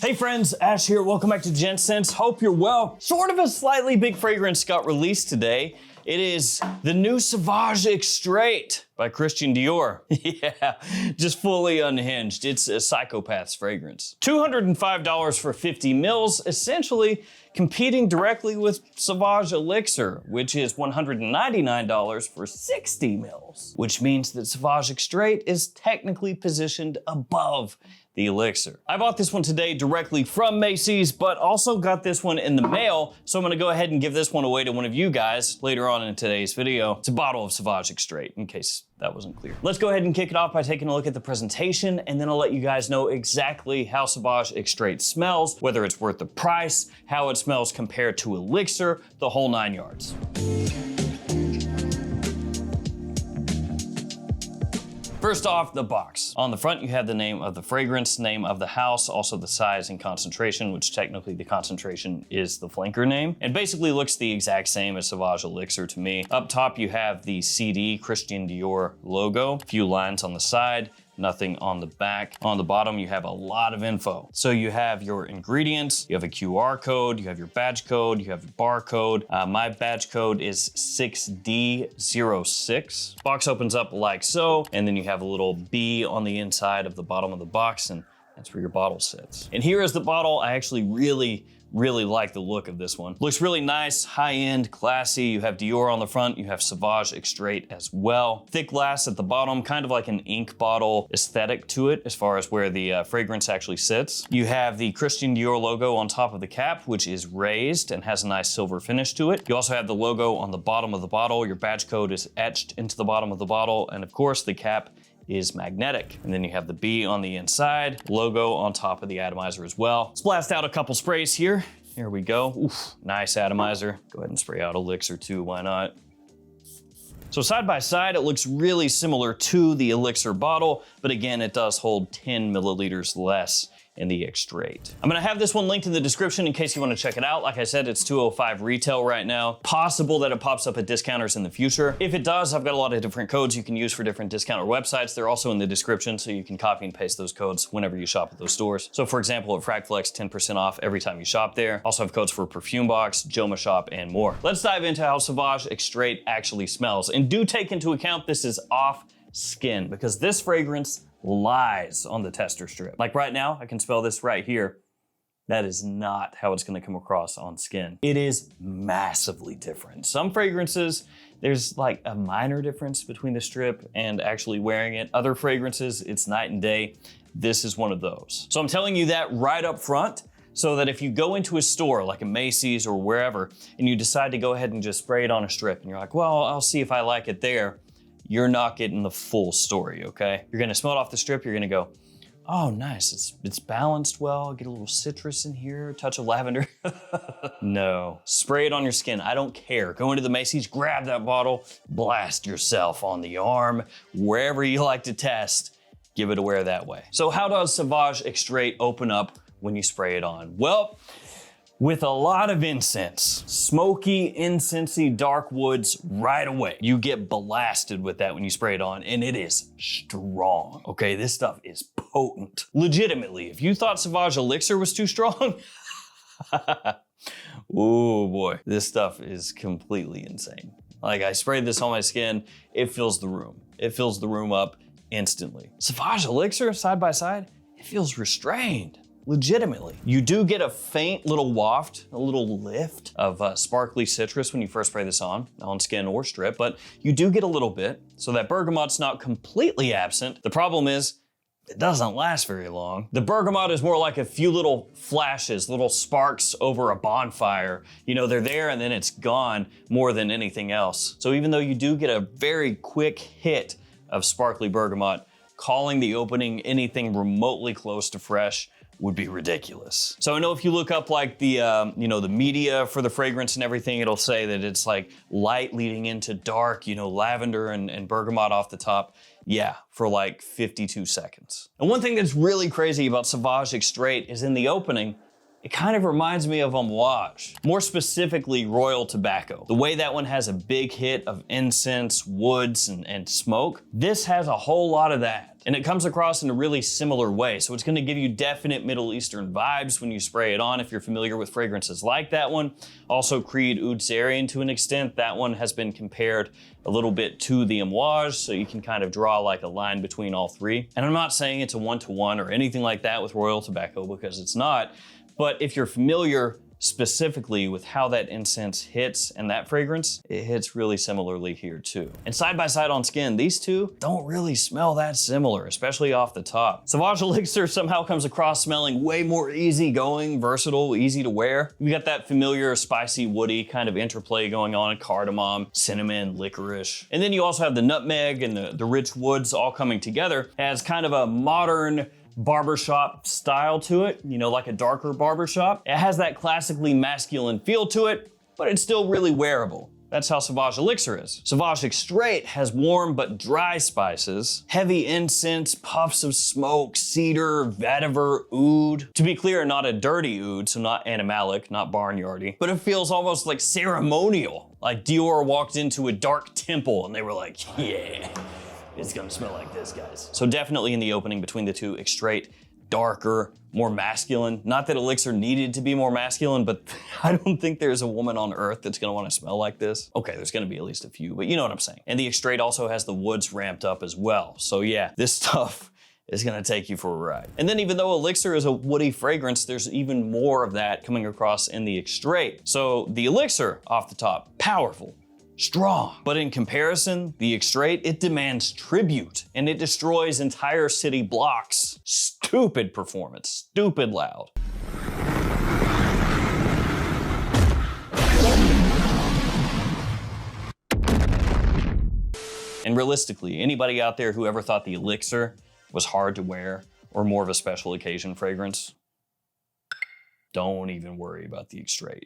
Hey friends, Ash here. Welcome back to Gents. Hope you're well. Sort of a slightly big fragrance got released today. It is the new Sauvage Extrait by Christian Dior. Yeah, just fully unhinged. It's a psychopath's fragrance. $205 for 50 mils, essentially competing directly with Sauvage Elixir, which is $199 for 60 mils, which means that Sauvage Extrait is technically positioned above the Elixir. I bought this one today directly from Macy's, but also got this one in the mail, so I'm gonna go ahead and give this one away to one of you guys later on in today's video. It's a bottle of Sauvage Extrait, in case that wasn't clear. Let's go ahead and kick it off by taking a look at the presentation, and then I'll let you guys know exactly how Sauvage Extrait smells, whether it's worth the price, how it smells compared to Elixir, the whole 9 yards. First off, the box. On the front, you have the name of the fragrance, name of the house, also the size and concentration, which technically the concentration is the flanker name, and basically looks the exact same as Sauvage Elixir to me. Up top, you have the CD Christian Dior logo, a few lines on the side, nothing on the back. On the bottom, you have a lot of info. So you have your ingredients, you have a QR code, you have your badge code, you have your barcode. My badge code is 6D06. Box opens up like so, and then you have a little B on the inside of the bottom of the box, and that's where your bottle sits. And here is the bottle. I actually really like the look of this one. Looks really nice, high-end, classy. You have Dior on the front, you have Sauvage Extrait as well. Thick glass at the bottom, kind of like an ink bottle aesthetic to it as far as where the fragrance actually sits. You have the Christian Dior logo on top of the cap, which is raised and has a nice silver finish to it. You also have the logo on the bottom of the bottle. Your badge code is etched into the bottom of the bottle, and of course the cap is magnetic. And then you have the B on the inside, logo on top of the atomizer as well. Let's blast out a couple sprays here. Here we go. Oof, nice atomizer. Go ahead and spray out Elixir too, why not? So side by side, it looks really similar to the Elixir bottle, but again, it does hold 10 milliliters less in the Extrait. I'm gonna have this one linked in the description in case you wanna check it out. Like I said, it's $205 retail right now. Possible that it pops up at discounters in the future. If it does, I've got a lot of different codes you can use for different discounter websites. They're also in the description, so you can copy and paste those codes whenever you shop at those stores. So for example, at Fragflex, 10% off every time you shop there. Also have codes for Perfume Box, JOMASHOP, and more. Let's dive into how Sauvage Extrait actually smells. And do take into account this is off skin, because this fragrance lies on the tester strip. Like right now, I can smell this right here. That is not how it's gonna come across on skin. It is massively different. Some fragrances, there's like a minor difference between the strip and actually wearing it. Other fragrances, it's night and day. This is one of those. So I'm telling you that right up front, so that if you go into a store like a Macy's or wherever, and you decide to go ahead and just spray it on a strip, and you're like, well, I'll see if I like it there, you're not getting the full story, okay? You're gonna smell it off the strip, you're gonna go, oh, nice, it's balanced well, get a little citrus in here, a touch of lavender. No, spray it on your skin, I don't care. Go into the Macy's, grab that bottle, blast yourself on the arm, wherever you like to test, give it a wear that way. So how does Sauvage Extrait open up when you spray it on? Well, with a lot of incense, smoky, incensey, dark woods right away. You get blasted with that when you spray it on, and it is strong. Okay, this stuff is potent. Legitimately, if you thought Sauvage Elixir was too strong, oh boy, this stuff is completely insane. Like, I sprayed this on my skin, it fills the room. It fills the room up instantly. Sauvage Elixir, side by side, it feels restrained. Legitimately. You do get a faint little waft, a little lift of sparkly citrus when you first spray this on skin or strip, but you do get a little bit, so that bergamot's not completely absent. The problem is, it doesn't last very long. The bergamot is more like a few little flashes, little sparks over a bonfire. You know, they're there and then it's gone more than anything else. So even though you do get a very quick hit of sparkly bergamot, calling the opening anything remotely close to fresh would be ridiculous. So I know if you look up like the, the media for the fragrance and everything, it'll say that it's like light leading into dark, lavender and bergamot off the top. Yeah, for like 52 seconds. And one thing that's really crazy about Sauvage Extrait is in the opening, it kind of reminds me of Amouage, more specifically Royal Tobacco. The way that one has a big hit of incense, woods, and smoke, this has a whole lot of that. And it comes across in a really similar way. So it's gonna give you definite Middle Eastern vibes when you spray it on, if you're familiar with fragrances like that one. Also Creed Oud Zarian to an extent. That one has been compared a little bit to the Amouage, so you can kind of draw like a line between all three. And I'm not saying it's a one-to-one or anything like that with Royal Tobacco, because it's not. But if you're familiar specifically with how that incense hits and that fragrance, it hits really similarly here too. And side by side on skin, these two don't really smell that similar, especially off the top. Sauvage Elixir somehow comes across smelling way more easygoing, versatile, easy to wear. You got that familiar spicy, woody kind of interplay going on, cardamom, cinnamon, licorice. And then you also have the nutmeg and the rich woods all coming together as kind of a modern barbershop style to it, you know, like a darker barbershop. It has that classically masculine feel to it, but it's still really wearable. That's how Sauvage Elixir is. Sauvage Extrait has warm but dry spices, heavy incense, puffs of smoke, cedar, vetiver, oud. To be clear, not a dirty oud, so not animalic, not barnyardy, but it feels almost like ceremonial. Like Dior walked into a dark temple and they were like, yeah, it's gonna smell like this, guys. So definitely in the opening between the two, Extrait, darker, more masculine. Not that Elixir needed to be more masculine, but I don't think there's a woman on earth that's gonna wanna smell like this. Okay, there's gonna be at least a few, but you know what I'm saying. And the Extrait also has the woods ramped up as well. So yeah, this stuff is gonna take you for a ride. And then even though Elixir is a woody fragrance, there's even more of that coming across in the Extrait. So the Elixir off the top, powerful, strong. But in comparison, the Extrait, it demands tribute and it destroys entire city blocks. Stupid performance, stupid loud. And realistically, anybody out there who ever thought the Elixir was hard to wear or more of a special occasion fragrance, don't even worry about the Extrait.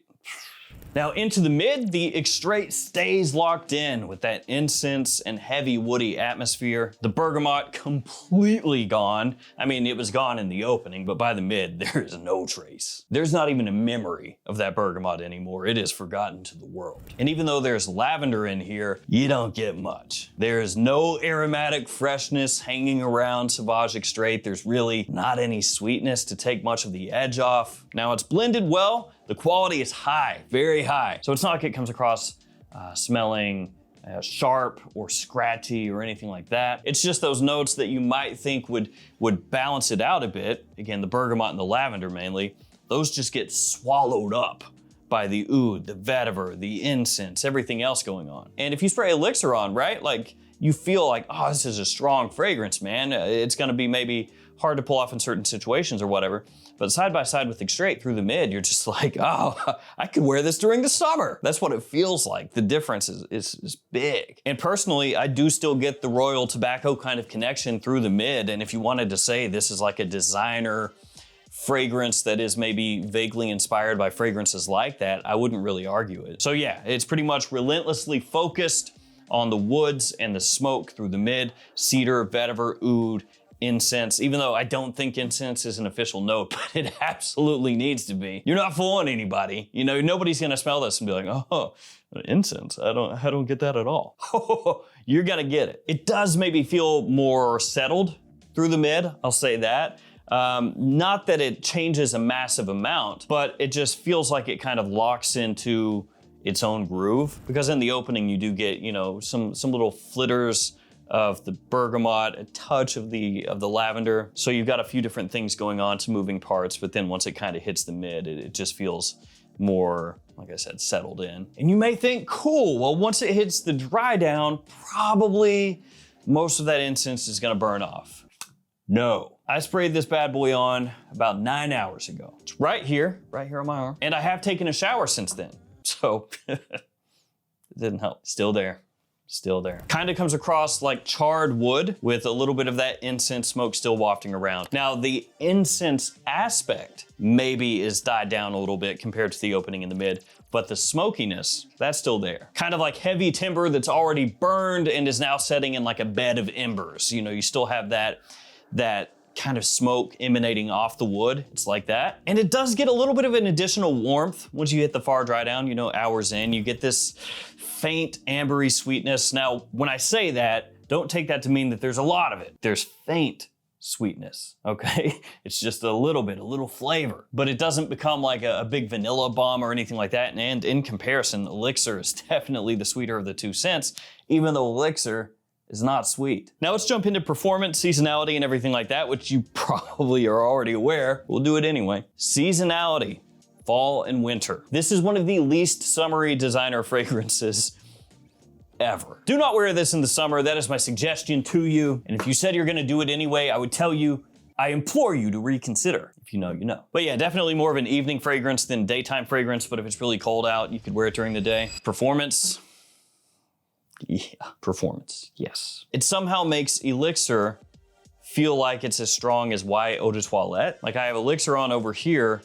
Now into the mid, the Extrait stays locked in with that incense and heavy woody atmosphere. The bergamot completely gone. I mean, it was gone in the opening, but by the mid, there is no trace. There's not even a memory of that bergamot anymore. It is forgotten to the world. And even though there's lavender in here, you don't get much. There is no aromatic freshness hanging around Sauvage Extrait. There's really not any sweetness to take much of the edge off. Now it's blended well. The quality is high, very high. So it's not like it comes across smelling sharp or scratchy or anything like that. It's just those notes that you might think would balance it out a bit. Again, the bergamot and the lavender mainly, those just get swallowed up by the oud, the vetiver, the incense, everything else going on. And if you spray Elixir on, right, like you feel like, oh, this is a strong fragrance, man. It's gonna be maybe hard to pull off in certain situations or whatever. But side by side with Extrait through the mid, you're just like, oh, I could wear this during the summer. That's what it feels like. The difference is big. And personally, I do still get the Royal Tobacco kind of connection through the mid. And if you wanted to say this is like a designer fragrance that is maybe vaguely inspired by fragrances like that, I wouldn't really argue it. So yeah, it's pretty much relentlessly focused on the woods and the smoke through the mid, cedar, vetiver, oud, incense, even though I don't think incense is an official note, but it absolutely needs to be. You're not fooling anybody. You know, nobody's gonna smell this and be like, oh, incense, I don't get that at all. You're gonna get it. It does maybe feel more settled through the mid, I'll say that. Not that it changes a massive amount, but it just feels like it kind of locks into its own groove. Because in the opening, you do get, you know, some little flitters of the bergamot, a touch of the lavender. So you've got a few different things going on, some moving parts, but then once it kind of hits the mid, it just feels more, like I said, settled in. And you may think, cool, well, once it hits the dry down, probably most of that incense is gonna burn off. No. I sprayed this bad boy on about 9 hours ago. It's right here on my arm. And I have taken a shower since then. So it didn't help. Still there. Still there. Kind of comes across like charred wood with a little bit of that incense smoke still wafting around. Now the incense aspect maybe is died down a little bit compared to the opening in the mid, but the smokiness, that's still there. Kind of like heavy timber that's already burned and is now setting in like a bed of embers. You know, you still have that kind of smoke emanating off the wood. It's like that. And it does get a little bit of an additional warmth once you hit the far dry down, you know, hours in. You get this faint ambery sweetness. Now, when I say that, Don't take that to mean that there's a lot of it. There's faint sweetness, okay? It's just a little bit, a little flavor, but it doesn't become like a big vanilla bomb or anything like that. And in comparison, Elixir is definitely the sweeter of the two scents, even though Elixir is not sweet. Now let's jump into performance, seasonality, and everything like that, which you probably are already aware. We'll do it anyway. Seasonality, fall and winter. This is one of the least summery designer fragrances ever. Do not wear this in the summer. That is my suggestion to you. And if you said you're gonna do it anyway, I would tell you, I implore you to reconsider. If you know, you know. But yeah, definitely more of an evening fragrance than daytime fragrance, but if it's really cold out, you could wear it during the day. Performance, yeah, performance, yes. It somehow makes Elixir feel like it's as strong as Y Eau de Toilette. Like I have Elixir on over here,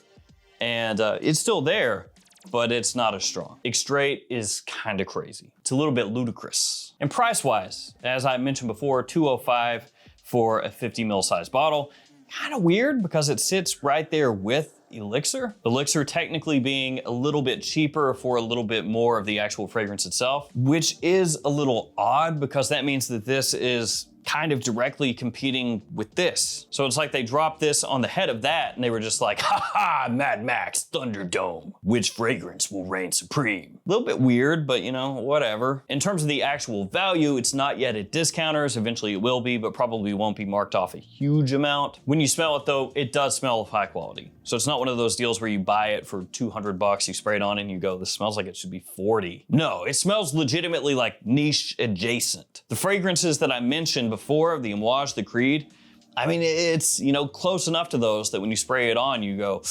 and it's still there, but it's not as strong. Extrait is kind of crazy. It's a little bit ludicrous. And price-wise, as I mentioned before, $205 for a 50 ml size bottle. Kind of weird because it sits right there with Elixir. Elixir technically being a little bit cheaper for a little bit more of the actual fragrance itself, which is a little odd because that means that this is kind of directly competing with this. So it's like they dropped this on the head of that and they were just like, ha ha, Mad Max Thunderdome. Which fragrance will reign supreme? A little bit weird, but you know, whatever. In terms of the actual value, it's not yet at discounters. Eventually it will be, but probably won't be marked off a huge amount. When you smell it though, it does smell of high quality. So it's not one of those deals where you buy it for $200, you spray it on and you go, this smells like it should be 40. No, it smells legitimately like niche adjacent. The fragrances that I mentioned before, the Amouage, the Creed, I mean, it's, you know, close enough to those that when you spray it on, you go,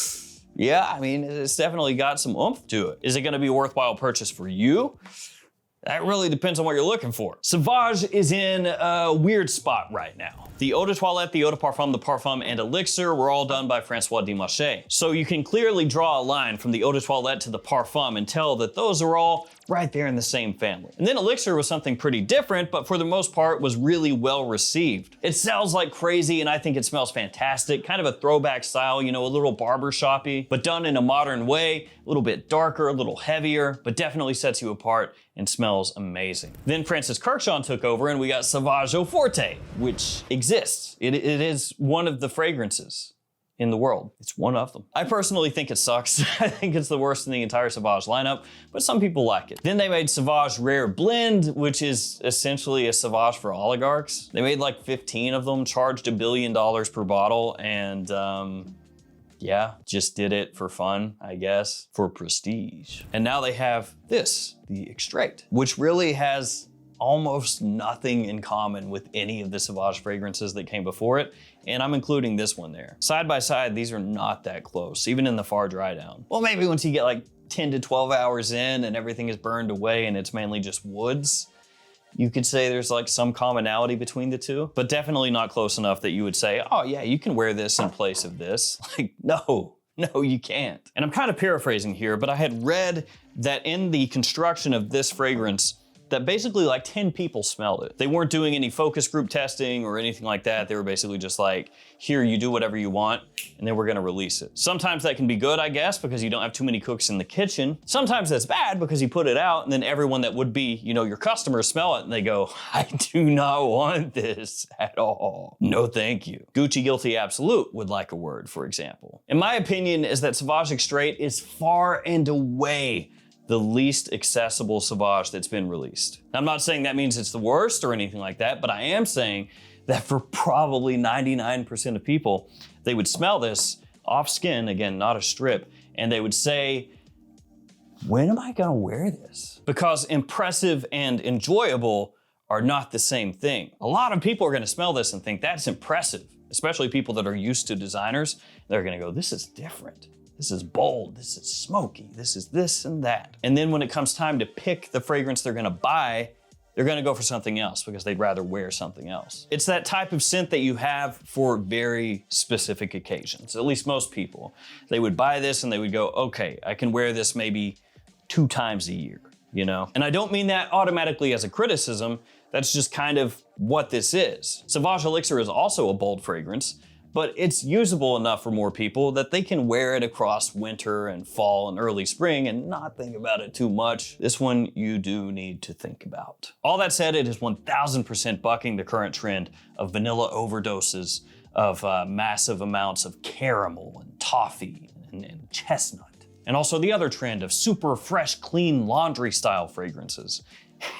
yeah, I mean, it's definitely got some oomph to it. Is it gonna be a worthwhile purchase for you? That really depends on what you're looking for. Sauvage is in a weird spot right now. The Eau de Toilette, the Eau de Parfum, the Parfum, and Elixir were all done by Francois Dior. So you can clearly draw a line from the Eau de Toilette to the Parfum and tell that those are all right there in the same family. And then Elixir was something pretty different, but for the most part was really well received. It sells like crazy and I think it smells fantastic. Kind of a throwback style, you know, a little barbershop-y, but done in a modern way, a little bit darker, a little heavier, but definitely sets you apart and smells amazing. Then Francis Kurkdjian took over and we got Sauvage Eau Forte, which exists. It is one of the fragrances in the world. It's one of them. I personally think it sucks. I think it's the worst in the entire Sauvage lineup, but some people like it. Then they made Sauvage Rare Blend, which is essentially a Sauvage for oligarchs. They made like 15 of them, charged $1 billion per bottle, and yeah, just did it for fun, I guess, for prestige. And now they have this, the Extrait, which really has almost nothing in common with any of the Sauvage fragrances that came before it, and I'm including this one there. Side by side, these are not that close, even in the far dry down. Well, maybe once you get like 10 to 12 hours in and everything is burned away and it's mainly just woods, you could say there's like some commonality between the two, but definitely not close enough that you would say, oh yeah, you can wear this in place of this. Like, no, you can't. And I'm kind of paraphrasing here, but I had read that in the construction of this fragrance, that basically like 10 people smelled it. They weren't doing any focus group testing or anything like that. They were basically just like, here, you do whatever you want, and then we're gonna release it. Sometimes that can be good, I guess, because you don't have too many cooks in the kitchen. Sometimes that's bad because you put it out and then everyone that would be, you know, your customers smell it and they go, I do not want this at all. No, thank you. Gucci Guilty Absolute would like a word, for example. In my opinion is that Sauvage Extrait is far and away the least accessible Sauvage that's been released. Now, I'm not saying that means it's the worst or anything like that, but I am saying that for probably 99% of people, they would smell this off skin, again, not a strip, and they would say, when am I gonna wear this? Because impressive and enjoyable are not the same thing. A lot of people are gonna smell this and think that's impressive, especially people that are used to designers. They're gonna go, this is different. This is bold, this is smoky, this is this and that. And then when it comes time to pick the fragrance they're gonna buy, they're gonna go for something else because they'd rather wear something else. It's that type of scent that you have for very specific occasions, at least most people. They would buy this and they would go, okay, I can wear this maybe 2 times a year, you know? And I don't mean that automatically as a criticism, that's just kind of what this is. Sauvage Elixir is also a bold fragrance, but it's usable enough for more people that they can wear it across winter and fall and early spring and not think about it too much. This one you do need to think about. All that said, it is 1000% bucking the current trend of vanilla overdoses of massive amounts of caramel and toffee and chestnut. And also the other trend of super fresh, clean laundry style fragrances.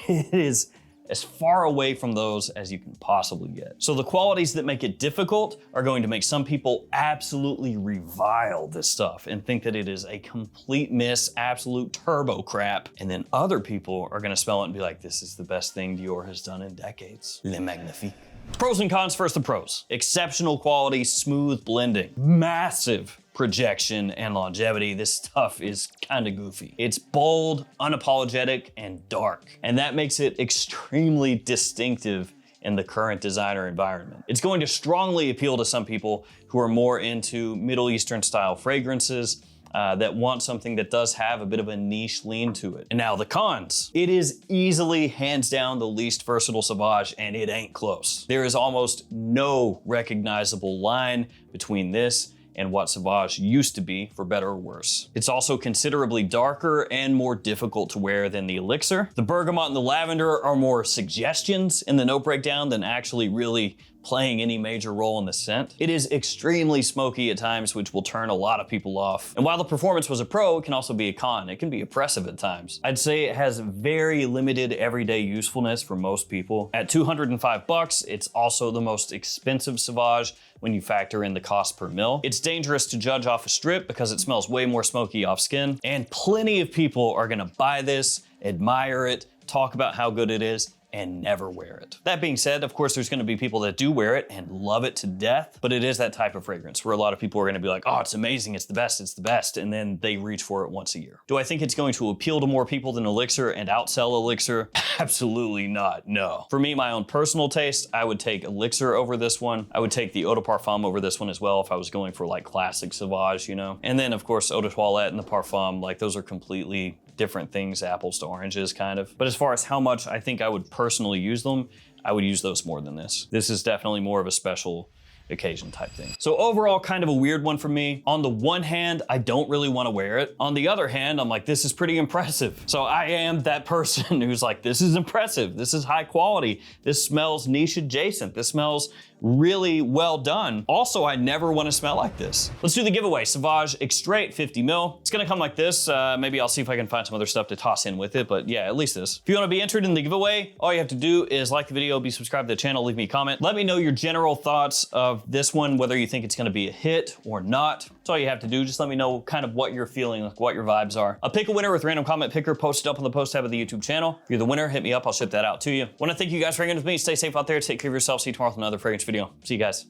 It is as far away from those as you can possibly get. So the qualities that make it difficult are going to make some people absolutely revile this stuff and think that it is a complete miss, absolute turbo crap. And then other people are gonna smell it and be like, this is the best thing Dior has done in decades. Le Magnifique. Pros and cons, first the pros. Exceptional quality, smooth blending, massive projection and longevity. This stuff is kind of goofy. It's bold, unapologetic, and dark. And that makes it extremely distinctive in the current designer environment. It's going to strongly appeal to some people who are more into Middle Eastern style fragrances, that want something that does have a bit of a niche lean to it. And now the cons. It is easily, hands down, the least versatile Sauvage, and it ain't close. There is almost no recognizable line between this and what Sauvage used to be, for better or worse. It's also considerably darker and more difficult to wear than the Elixir. The bergamot and the lavender are more suggestions in the note breakdown than actually really playing any major role in the scent. It is extremely smoky at times, which will turn a lot of people off. And while the performance was a pro, it can also be a con. It can be oppressive at times. I'd say it has very limited everyday usefulness for most people. At $205, it's also the most expensive Sauvage when you factor in the cost per mil. It's dangerous to judge off a strip because it smells way more smoky off skin. And plenty of people are gonna buy this, admire it, talk about how good it is, and never wear it. That being said, of course, there's gonna be people that do wear it and love it to death, but it is that type of fragrance where a lot of people are gonna be like, oh, it's amazing, it's the best, and then they reach for it once a year. Do I think it's going to appeal to more people than Elixir and outsell Elixir? Absolutely not, no. For me, my own personal taste, I would take Elixir over this one. I would take the Eau de Parfum over this one as well if I was going for like classic Sauvage, you know? And then of course, Eau de Toilette and the Parfum, like those are completely different things, apples to oranges kind of. But as far as how much I think I would personally use them, I would use those more than this. This is definitely more of a special occasion type thing. So overall, kind of a weird one for me. On the one hand, I don't really want to wear it. On the other hand, I'm like, this is pretty impressive. So I am that person who's like, this is impressive. This is high quality. This smells niche adjacent. This smells really well done. Also, I never want to smell like this. Let's do the giveaway. Sauvage Extrait 50 mil. It's gonna come like this. Maybe I'll see if I can find some other stuff to toss in with it, but yeah, at least this. If you want to be entered in the giveaway, all you have to do is like the video, be subscribed to the channel, leave me a comment. Let me know your general thoughts of this one, whether you think it's gonna be a hit or not. That's all you have to do. Just let me know kind of what you're feeling, like what your vibes are. I'll pick a winner with random comment picker posted up on the post tab of the YouTube channel. If you're the winner, hit me up. I'll ship that out to you. Want to thank you guys for hanging with me. Stay safe out there. Take care of yourself. See you tomorrow with another fragrance video. See you guys.